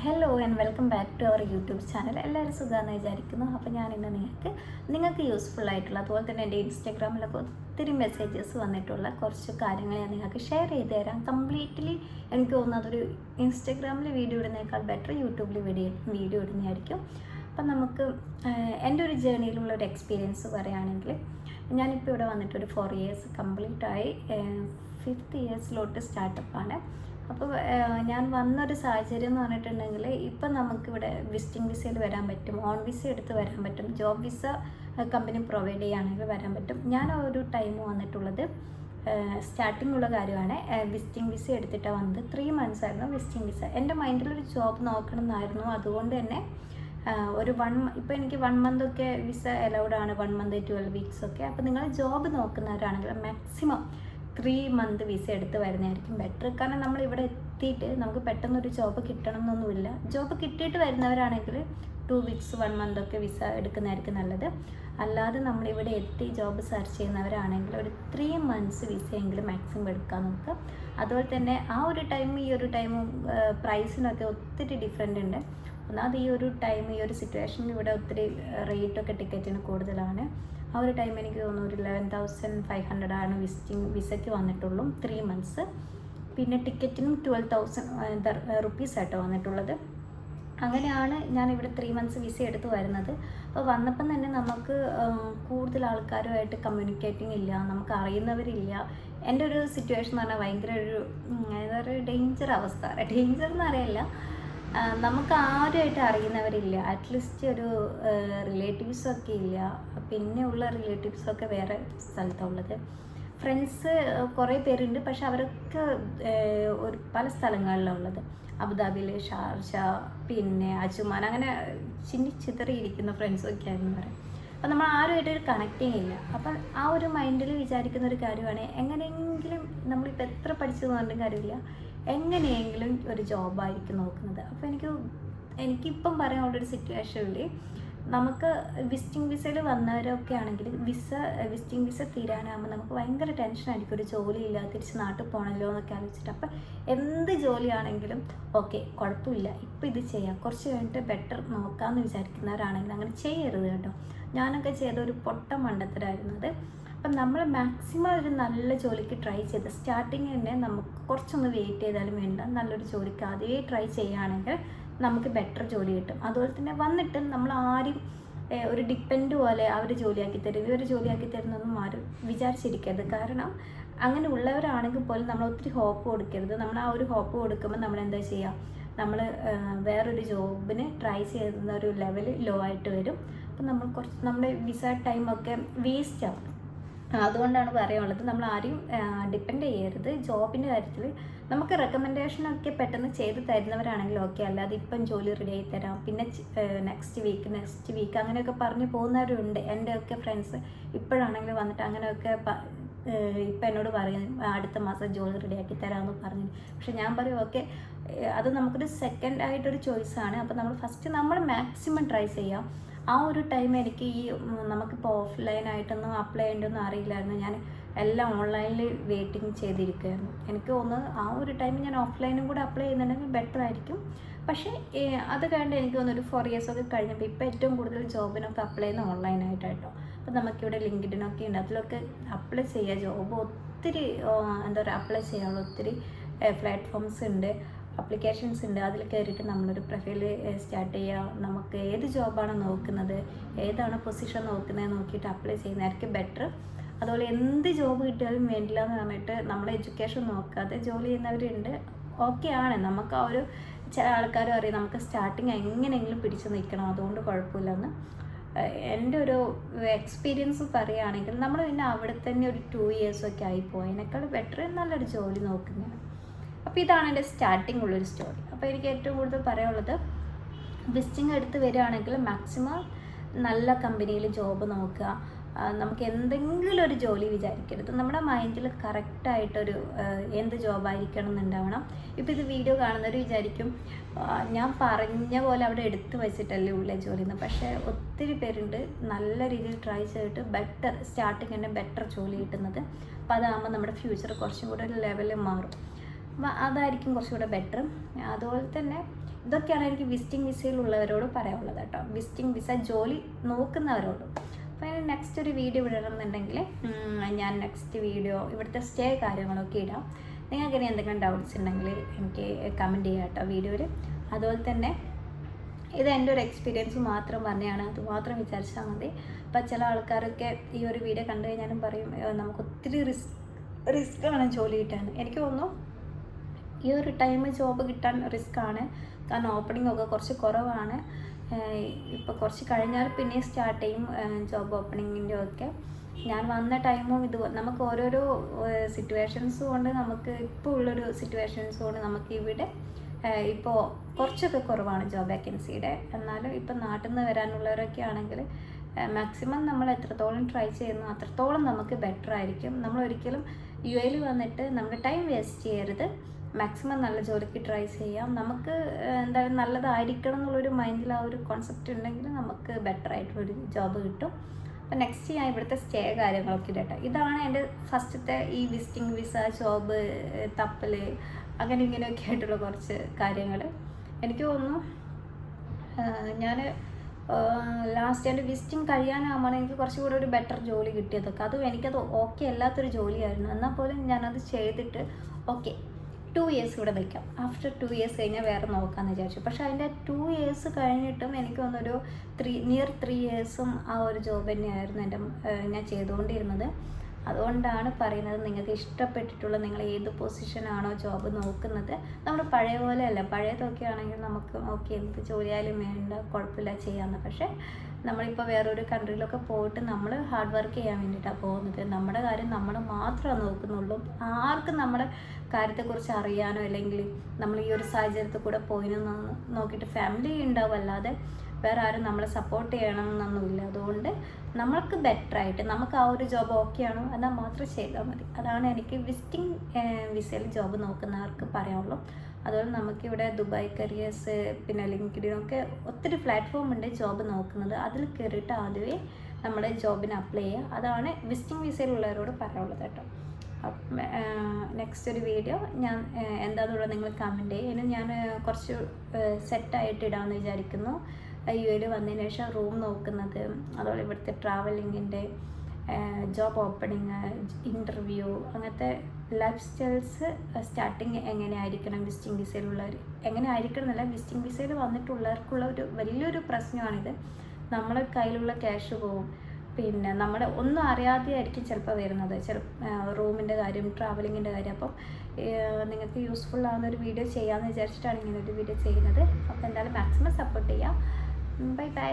Hello and welcome back to our YouTube channel. എല്ലാവരും സുഖമാണെന്ന് വിചാരിക്കുന്നു. അപ്പോൾ ഞാൻ ഇന്ന് നിങ്ങൾക്ക് യൂസ്ഫുൾ ആയിട്ടുള്ള, അതുപോലെ തന്നെ എൻ്റെ ഇൻസ്റ്റാഗ്രാമിലൊക്കെ ഒത്തിരി മെസ്സേജസ് വന്നിട്ടുള്ള കുറച്ച് കാര്യങ്ങൾ ഞാൻ നിങ്ങൾക്ക് ഷെയർ ചെയ്ത് തരാം. കംപ്ലീറ്റ്ലി എനിക്ക് തോന്നുന്നത് അതൊരു ഇൻസ്റ്റാഗ്രാമിൽ വീഡിയോ ഇടുന്നതിനേക്കാൾ ബെറ്റർ യൂട്യൂബിൽ വീഡിയോ ഇടുന്നതായിരിക്കും. അപ്പം നമുക്ക് എൻ്റെ ഒരു ജേർണിയിലുള്ള ഒരു എക്സ്പീരിയൻസ് പറയുകയാണെങ്കിൽ, ഞാനിപ്പോൾ ഇവിടെ വന്നിട്ട് ഒരു 4 ഇയേഴ്സ് കംപ്ലീറ്റ് ആയി. 5th ഇയേഴ്സിലോട്ട് സ്റ്റാർട്ടപ്പാണ്. അപ്പോൾ ഞാൻ വന്നൊരു സാഹചര്യം എന്ന് പറഞ്ഞിട്ടുണ്ടെങ്കിൽ, ഇപ്പം നമുക്കിവിടെ വിസിറ്റിംഗ് വിസയിൽ വരാൻ പറ്റും, ഓൺ വിസ എടുത്ത് വരാൻ പറ്റും, ജോബ് വിസ കമ്പനി പ്രൊവൈഡ് ചെയ്യുകയാണെങ്കിൽ വരാൻ പറ്റും. ഞാൻ ഒരു ടൈം വന്നിട്ടുള്ളത് സ്റ്റാർട്ടിംഗ് ഉള്ള കാര്യമാണ്. വിസിറ്റിംഗ് വിസ എടുത്തിട്ടാണ് വന്നത്. 3 months ആയിരുന്നു വിസിറ്റിംഗ് വിസ. എൻ്റെ മൈൻഡിലൊരു ജോബ് നോക്കണം എന്നായിരുന്നു. അതുകൊണ്ട് തന്നെ ഒരു ഇപ്പോൾ എനിക്ക് 1 month ഒക്കെ വിസ അലൗഡ് ആണ്, 1 month 12 weeks ഒക്കെ. അപ്പോൾ നിങ്ങൾ ജോബ് നോക്കുന്നവരാണെങ്കിൽ മാക്സിമം 3 month വിസ എടുത്ത് വരുന്നതായിരിക്കും ബെറ്റർ. കാരണം നമ്മളിവിടെ എത്തിയിട്ട് നമുക്ക് പെട്ടെന്നൊരു ജോബ് കിട്ടണം എന്നൊന്നുമില്ല. ജോബ് കിട്ടിയിട്ട് വരുന്നവരാണെങ്കിൽ 2 weeks 1 month ഒക്കെ വിസ എടുക്കുന്നതായിരിക്കും നല്ലത്. അല്ലാതെ നമ്മളിവിടെ എത്തി ജോബ് സെർച്ച് ചെയ്യുന്നവരാണെങ്കിൽ ഒരു 3 months വിസയെങ്കിലും മാക്സിമം എടുക്കാൻ നോക്കുക. അതുപോലെ തന്നെ ആ ഒരു ടൈം ഈ ഒരു ടൈമും പ്രൈസിനൊക്കെ ഒത്തിരി ഡിഫറെൻ്റ് ഉണ്ട്. ഒന്നാമത് ഈ ഒരു ടൈം, ഈ ഒരു സിറ്റുവേഷനിൽ ഇവിടെ ഒത്തിരി റേറ്റൊക്കെ ടിക്കറ്റിന് കൂടുതലാണ്. ആ ഒരു ടൈം എനിക്ക് തോന്നുന്നു ഒരു 11,500 ആണ് വിസിറ്റിംഗ് വിസയ്ക്ക് വന്നിട്ടുള്ളൂ 3 months. പിന്നെ ടിക്കറ്റിനും 12,000 റുപ്പീസ് ആയിട്ടോ വന്നിട്ടുള്ളത്. അങ്ങനെയാണ് ഞാനിവിടെ 3 months വിസ എടുത്ത് വരുന്നത്. അപ്പോൾ വന്നപ്പം തന്നെ നമുക്ക് കൂടുതൽ ആൾക്കാരുമായിട്ട് കമ്മ്യൂണിക്കേറ്റിംഗ് ഇല്ല, നമുക്ക് അറിയുന്നവരില്ല. എൻ്റെ ഒരു സിറ്റുവേഷൻ എന്ന് പറഞ്ഞാൽ ഭയങ്കര ഒരു ഡേഞ്ചർ അവസ്ഥ. ഡേഞ്ചർ എന്ന് അറിയില്ല, നമുക്ക് ആരുമായിട്ട് അറിയുന്നവരില്ല. അറ്റ്ലീസ്റ്റ് ഒരു റിലേറ്റീവ്സൊക്കെ ഇല്ല. പിന്നെ ഉള്ള റിലേറ്റീവ്സൊക്കെ വേറെ സ്ഥലത്തുള്ളത്. ഫ്രണ്ട്സ് കുറേ പേരുണ്ട്, പക്ഷെ അവരൊക്കെ പല സ്ഥലങ്ങളിലാണ് ഉള്ളത്. അബുദാബിയിൽ, ഷാർജ, പിന്നെ അജുമാൻ, അങ്ങനെ ചിതറിയിരിക്കുന്ന ഫ്രണ്ട്സൊക്കെ ആയിരുന്നു പറയാം. അപ്പോൾ നമ്മൾ ആരുമായിട്ടൊരു കണക്റ്റിംഗ് ഇല്ല. അപ്പം ആ ഒരു മൈൻഡിൽ വിചാരിക്കുന്ന ഒരു കാര്യമാണ്, എങ്ങനെയെങ്കിലും നമ്മളിപ്പോൾ എത്ര പഠിച്ചതെന്ന് പറഞ്ഞിട്ടും കാര്യമില്ല, എങ്ങനെയെങ്കിലും ഒരു ജോബായിരിക്കും നോക്കുന്നത്. അപ്പോൾ എനിക്കിപ്പം പറയാനുള്ളൊരു സിറ്റുവേഷനിൽ നമുക്ക് വിസിറ്റിംഗ് വിസയിൽ വന്നവരൊക്കെ ആണെങ്കിൽ വിസിറ്റിംഗ് വിസ തീരാനാകുമ്പോൾ നമുക്ക് ഭയങ്കര ടെൻഷനായിരിക്കും. ഒരു ജോലിയില്ല, തിരിച്ച് നാട്ടിൽ പോകണമല്ലോ എന്നൊക്കെ ആലോചിച്ചിട്ട്. അപ്പം എന്ത് ജോലിയാണെങ്കിലും ഓക്കെ, കുഴപ്പമില്ല, ഇപ്പം ഇത് ചെയ്യാം, കുറച്ച് കഴിഞ്ഞിട്ട് ബെറ്റർ നോക്കാമെന്ന് വിചാരിക്കുന്നവരാണെങ്കിൽ അങ്ങനെ ചെയ്യരുത് കേട്ടോ. ഞാനൊക്കെ ചെയ്ത ഒരു പൊട്ട മണ്ടത്തരായിരുന്നത്. അപ്പം നമ്മൾ മാക്സിമം ഒരു നല്ല ജോലിക്ക് ട്രൈ ചെയ്ത് സ്റ്റാർട്ടിങ് തന്നെ നമുക്ക് കുറച്ചൊന്ന് വെയിറ്റ് ചെയ്താലും വേണ്ട, നല്ലൊരു ജോലിക്ക് ആദ്യമേ ട്രൈ ചെയ്യുകയാണെങ്കിൽ നമുക്ക് ബെറ്റർ ജോലി കിട്ടും. അതുപോലെ തന്നെ വന്നിട്ട് നമ്മൾ ആരും ഒരു ഡിപ്പെൻഡ് പോലെ അവർ ജോലിയാക്കി തരും, ഇവർ ജോലിയാക്കി തരുന്നൊന്നും ആരും വിചാരിച്ചിരിക്കരുത്. കാരണം അങ്ങനെ ഉള്ളവരാണെങ്കിൽ പോലും നമ്മൾ ഒത്തിരി ഹോപ്പ് കൊടുക്കരുത്. നമ്മൾ ആ ഒരു ഹോപ്പ് കൊടുക്കുമ്പോൾ നമ്മൾ എന്താ ചെയ്യുക, നമ്മൾ വേറൊരു ജോബിന് ട്രൈ ചെയ്യുന്ന ഒരു ലെവൽ ലോ ആയിട്ട് വരും. അപ്പം നമ്മുടെ വിസ ടൈമൊക്കെ വേസ്റ്റ് ആവും. അതുകൊണ്ടാണ് പറയാനുള്ളത്, നമ്മൾ ആരെയും ഡിപ്പെൻഡ് ചെയ്യരുത് ജോബിൻ്റെ കാര്യത്തിൽ. നമുക്ക് റെക്കമെൻഡേഷനൊക്കെ പെട്ടെന്ന് ചെയ്ത് തരുന്നവരാണെങ്കിൽ ഓക്കെ, അല്ലാതെ ഇപ്പം ജോലി റെഡി ആയി തരാം, പിന്നെ നെക്സ്റ്റ് വീക്ക് അങ്ങനെയൊക്കെ പറഞ്ഞ് പോകുന്നവരുണ്ട്. എൻ്റെയൊക്കെ ഫ്രണ്ട്സ് ഇപ്പോഴാണെങ്കിൽ വന്നിട്ട് അങ്ങനെയൊക്കെ ഇപ്പം എന്നോട് പറയും അടുത്ത മാസം ജോലി റെഡിയാക്കി തരാമെന്ന് പറഞ്ഞു. പക്ഷെ ഞാൻ പറയും ഓക്കെ, അത് നമുക്കൊരു സെക്കൻഡ് ആയിട്ടൊരു ചോയ്സാണ്. അപ്പോൾ നമ്മൾ മാക്സിമം ട്രൈ ചെയ്യാം. ആ ഒരു ടൈം എനിക്ക് നമുക്കിപ്പോൾ ഓഫ്ലൈനായിട്ടൊന്നും അപ്ലൈ ചെയ്യേണ്ടതൊന്നും അറിയില്ലായിരുന്നു. ഞാൻ എല്ലാം ഓൺലൈനിൽ വെയിറ്റിംഗ് ചെയ്തിരിക്കുകയായിരുന്നു. എനിക്ക് തോന്നുന്നത് ആ ഒരു ടൈം ഞാൻ ഓഫ്ലൈനും കൂടെ അപ്ലൈ ചെയ്യുന്നുണ്ടെങ്കിൽ ബെറ്റർ ആയിരിക്കും. പക്ഷേ അത് കഴിഞ്ഞ് എനിക്ക് തോന്നുന്നു ഒരു 4 years ഒക്കെ കഴിഞ്ഞപ്പോൾ ഇപ്പോൾ ഏറ്റവും കൂടുതൽ ജോബിനൊക്കെ അപ്ലൈ ചെയ്യുന്നത് ഓൺലൈനായിട്ടോ. അപ്പോൾ നമുക്കിവിടെ ലിങ്ക്ഡിനൊക്കെ ഉണ്ട്, അതിലൊക്കെ അപ്ലൈ ചെയ്യുക. ജോബ് ഒത്തിരി അപ്ലൈ ചെയ്യാനുള്ള ഒത്തിരി പ്ലാറ്റ്ഫോംസ് ഉണ്ട്, അപ്ലിക്കേഷൻസ് ഉണ്ട്. അതിൽ കയറിയിട്ട് നമ്മളൊരു പ്രൊഫൈൽ സ്റ്റാർട്ട് ചെയ്യുക. നമുക്ക് ഏത് ജോബാണ് നോക്കുന്നത്, ഏതാണ് പൊസിഷൻ നോക്കുന്നത് നോക്കിയിട്ട് അപ്ലൈ ചെയ്യുന്നതായിരിക്കും ബെറ്റർ. അതുപോലെ എന്ത് ജോബ് കിട്ടിയാലും വേണ്ടില്ല എന്ന് പറഞ്ഞിട്ട് നമ്മൾ എഡ്യൂക്കേഷൻ നോക്കാതെ ജോലി ചെയ്യുന്നവരുണ്ട്. ഓക്കെയാണ്, നമുക്ക് ആ ഒരു ചില ആൾക്കാരും അറിയാം നമുക്ക് സ്റ്റാർട്ടിങ് എങ്ങനെയെങ്കിലും പിടിച്ചു നിൽക്കണം, അതുകൊണ്ട് കുഴപ്പമില്ലെന്ന്. എൻ്റെ ഒരു എക്സ്പീരിയൻസ് പറയുകയാണെങ്കിൽ നമ്മൾ പിന്നെ അവിടെ തന്നെ ഒരു 2 years ഒക്കെ ആയിപ്പോയി. അതിനേക്കാൾ ബെറ്റർ നല്ലൊരു ജോലി നോക്കുന്നതാണ്. അപ്പോൾ ഇതാണ് എൻ്റെ സ്റ്റാർട്ടിംഗ് ഉള്ളൊരു സ്റ്റോറി. അപ്പോൾ എനിക്ക് ഏറ്റവും കൂടുതൽ പറയാനുള്ളത്, വിസിറ്റിംഗ് എടുത്ത് വരികയാണെങ്കിൽ മാക്സിമം നല്ല കമ്പനിയിൽ ജോബ് നോക്കുക. നമുക്ക് എന്തെങ്കിലും ഒരു ജോലി വിചാരിക്കരുത്. നമ്മുടെ മൈൻഡിൽ കറക്റ്റായിട്ടൊരു എന്ത് ജോബായിരിക്കണം എന്നുണ്ടാവണം. ഇപ്പോൾ ഇത് വീഡിയോ കാണുന്നവർ വിചാരിക്കും ഞാൻ പറഞ്ഞ പോലെ അവിടെ എടുത്തു വെച്ചിട്ടല്ലേ ഉള്ള ജോലിന്ന്. പക്ഷേ ഒത്തിരി പേരുണ്ട് നല്ല രീതിയിൽ ട്രൈ ചെയ്തിട്ട് ബെറ്റർ സ്റ്റാർട്ടിങ് തന്നെ ബെറ്റർ ജോലി കിട്ടുന്നത്. അപ്പോൾ അതാകുമ്പോൾ നമ്മുടെ ഫ്യൂച്ചർ കുറച്ചും കൂടെ ഒരു ലെവലിൽ മാറും. അതായിരിക്കും കുറച്ചുകൂടെ ബെറ്റർ. അതുപോലെ തന്നെ ഇതൊക്കെയാണ് എനിക്ക് വിസിറ്റിംഗ് വിസയിലുള്ളവരോട് പറയാനുള്ളത് കേട്ടോ, വിസിറ്റിംഗ് വിസ ജോലി നോക്കുന്നവരോട്. അപ്പോൾ നെക്സ്റ്റ് ഒരു വീഡിയോ ഇടണമെന്നുണ്ടെങ്കിൽ ഞാൻ നെക്സ്റ്റ് വീഡിയോ ഇവിടുത്തെ സ്റ്റേ കാര്യങ്ങളൊക്കെ ഇടാം. നിങ്ങൾക്ക് ഇനി എന്തെങ്കിലും ഡൗട്ട്സ് ഉണ്ടെങ്കിൽ എനിക്ക് കമൻറ്റ് ചെയ്യാം കേട്ടോ വീഡിയോയിൽ. അതുപോലെ തന്നെ ഇത് എൻ്റെ ഒരു എക്സ്പീരിയൻസ് മാത്രം പറഞ്ഞതാണ്, അത് മാത്രം വിചാരിച്ചാൽ മതി. ഇപ്പം ചില ആൾക്കാരൊക്കെ ഈ ഒരു വീഡിയോ കണ്ടു കഴിഞ്ഞാലും പറയും നമുക്ക് ഒത്തിരി റിസ്ക് ആണ് ജോലി കിട്ടാൻ. എനിക്ക് തോന്നുന്നു ഈ ഒരു ടൈം ജോബ് കിട്ടാൻ റിസ്ക് ആണ്, കാരണം ഓപ്പണിംഗ് ഒക്കെ കുറച്ച് കുറവാണ്. ഇപ്പോൾ കുറച്ച് കഴിഞ്ഞാൽ പിന്നെ സ്റ്റാർട്ട് ചെയ്യും ജോബ് ഓപ്പണിങ്ങിൻ്റെ ഒക്കെ. ഞാൻ വന്ന ടൈമും ഇത് നമുക്ക് ഓരോരോ സിറ്റുവേഷൻസ് കൊണ്ട്, നമുക്ക് ഇപ്പോൾ ഉള്ളൊരു സിറ്റുവേഷൻസ് കൊണ്ട് നമുക്ക് ഇവിടെ ഇപ്പോൾ കുറച്ചൊക്കെ കുറവാണ് ജോബ് വേക്കൻസിയുടെ. എന്നാലും ഇപ്പം നാട്ടിൽ നിന്ന് വരാനുള്ളവരൊക്കെ ആണെങ്കിൽ മാക്സിമം നമ്മൾ എത്രത്തോളം ട്രൈ ചെയ്യുന്നു അത്രത്തോളം നമുക്ക് ബെറ്റർ ആയിരിക്കും. നമ്മൾ ഒരിക്കലും യു എയിൽ വന്നിട്ട് നമ്മുടെ ടൈം വേസ്റ്റ് ചെയ്യരുത്. മാക്സിമം നല്ല ജോലിക്ക് ട്രൈ ചെയ്യാം. നമുക്ക് എന്തായാലും നല്ലതായിരിക്കണം എന്നുള്ളൊരു മൈൻഡിൽ ആ ഒരു കോൺസെപ്റ്റ് ഉണ്ടെങ്കിൽ നമുക്ക് ബെറ്റർ ആയിട്ടുള്ളൊരു ജോബ് കിട്ടും. അപ്പോൾ നെക്സ്റ്റ് ഞാൻ ഇവിടുത്തെ സ്റ്റേ കാര്യങ്ങളൊക്കെ ഇടട്ടെ. ഇതാണ് എൻ്റെ ഫസ്റ്റത്തെ ഈ വിസിറ്റിംഗ് വിസ ജോബ് തപ്പൽ അങ്ങനെ ഇങ്ങനെയൊക്കെ ആയിട്ടുള്ള കുറച്ച് കാര്യങ്ങൾ. എനിക്ക് തോന്നുന്നു ഞാൻ ലാസ്റ്റ് എൻ്റെ വിസിറ്റിംഗ് കഴിയാനാകുമ്പോൾ എനിക്ക് കുറച്ചുകൂടി ഒരു ബെറ്റർ ജോലി കിട്ടിയതൊക്കെ. അതും എനിക്കത് ഓക്കെ അല്ലാത്തൊരു ജോലിയായിരുന്നു, എന്നാൽ പോലും ഞാനത് ചെയ്തിട്ട് ഓക്കെ 2 ഇയേഴ്സ് ഇവിടെ നിൽക്കാം, ആഫ്റ്റർ 2 ഇയേഴ്സ് കഴിഞ്ഞാൽ വേറെ നോക്കാമെന്ന് വിചാരിച്ചു. പക്ഷേ അതിൻ്റെ 2 ഇയേഴ്സ് കഴിഞ്ഞിട്ടും എനിക്ക് തോന്നുന്നൊരു 3 ഇയേഴ്സും ആ ഒരു ജോബ് തന്നെയായിരുന്നു ഞാൻ ചെയ്തുകൊണ്ടിരുന്നത്. അതുകൊണ്ടാണ് പറയുന്നത്, നിങ്ങൾക്ക് ഇഷ്ടപ്പെട്ടിട്ടുള്ള നിങ്ങൾ ഏത് പൊസിഷനാണോ ജോബ് നോക്കുന്നത്, നമ്മൾ പഴയ പോലെ അല്ല. പഴയതൊക്കെ ആണെങ്കിൽ നമുക്ക് ഓക്കെ എന്ത് ജോലിയായാലും വേണ്ട, കുഴപ്പമില്ല ചെയ്യാമെന്ന്. പക്ഷേ നമ്മളിപ്പോൾ വേറൊരു കൺട്രിയിലൊക്കെ പോയിട്ട് നമ്മൾ ഹാർഡ് വർക്ക് ചെയ്യാൻ വേണ്ടിയിട്ടാണ് പോകുന്നത്. നമ്മുടെ കാര്യം നമ്മൾ മാത്രമേ നോക്കുന്നുള്ളൂ. ആർക്കും നമ്മുടെ കാര്യത്തെക്കുറിച്ച് അറിയാനോ അല്ലെങ്കിൽ നമ്മൾ ഈ ഒരു സാഹചര്യത്തിൽ കൂടെ പോയിനോ നോക്കിയിട്ട് ഫാമിലി ഉണ്ടാവും, അല്ലാതെ വേറെ ആരും നമ്മളെ സപ്പോർട്ട് ചെയ്യണം എന്നൊന്നുമില്ല. അതുകൊണ്ട് നമ്മൾക്ക് ബെറ്ററായിട്ട് നമുക്ക് ആ ഒരു ജോബ് ഓക്കെ ആണോ എന്നാൽ മാത്രം ചെയ്താൽ മതി. അതാണ് എനിക്ക് വിസിറ്റിംഗ് വിസയിൽ ജോബ് നോക്കുന്നവർക്ക് പറയാനുള്ളൂ. അതുപോലെ നമുക്കിവിടെ ദുബായ് കരിയേഴ്സ് പിന്നെ ലിങ്ക്ഡിനൊക്കെ ഒത്തിരി പ്ലാറ്റ്ഫോം ഉണ്ട് ജോബ് നോക്കുന്നത്. അതിൽ കയറിയിട്ട് ആദ്യമേ നമ്മുടെ ജോബിന് അപ്ലൈ ചെയ്യുക. അതാണ് വിസിറ്റിംഗ് വിസയിലുള്ളവരോട് പറയാനുള്ളത് കേട്ടോ. നെക്സ്റ്റ് ഒരു വീഡിയോ ഞാൻ എന്താണെന്നുള്ളത് നിങ്ങൾ കമൻറ്റ് ചെയ്യും. ഇനി ഞാൻ കുറച്ച് സെറ്റായിട്ട് ഇടാമെന്ന് വിചാരിക്കുന്നു. യു എയിൽ വന്നതിന് ശേഷം റൂം നോക്കുന്നത്, അതുപോലെ ഇവിടുത്തെ ട്രാവലിങ്ങിൻ്റെ ജോബ് ഓപ്പണിങ്, ഇൻ്റർവ്യൂ, അങ്ങനത്തെ ലൈഫ് സ്റ്റൈൽസ് സ്റ്റാർട്ടിങ് എങ്ങനെയായിരിക്കണം വിസിറ്റിംഗ് വിസയിലുള്ളവർ എങ്ങനെ ആയിരിക്കണം എന്നല്ല, വിസിറ്റിംഗ് വിസയിൽ വന്നിട്ടുള്ളവർക്കുള്ള ഒരു വലിയൊരു പ്രശ്നമാണിത്. നമ്മുടെ കയ്യിലുള്ള ക്യാഷ് പോവും, പിന്നെ നമ്മുടെ ഒന്നും അറിയാതെ ആയിരിക്കും ചിലപ്പോൾ വരുന്നത്, റൂമിൻ്റെ കാര്യം, ട്രാവലിങ്ങിൻ്റെ കാര്യം. അപ്പം നിങ്ങൾക്ക് യൂസ്ഫുൾ ആവുന്നൊരു വീഡിയോ ചെയ്യാമെന്ന് വിചാരിച്ചിട്ടാണ് ഇങ്ങനെ ഒരു വീഡിയോ ചെയ്യുന്നത്. അപ്പോൾ എന്തായാലും മാക്സിമം സപ്പോർട്ട് ചെയ്യുക. Bye bye.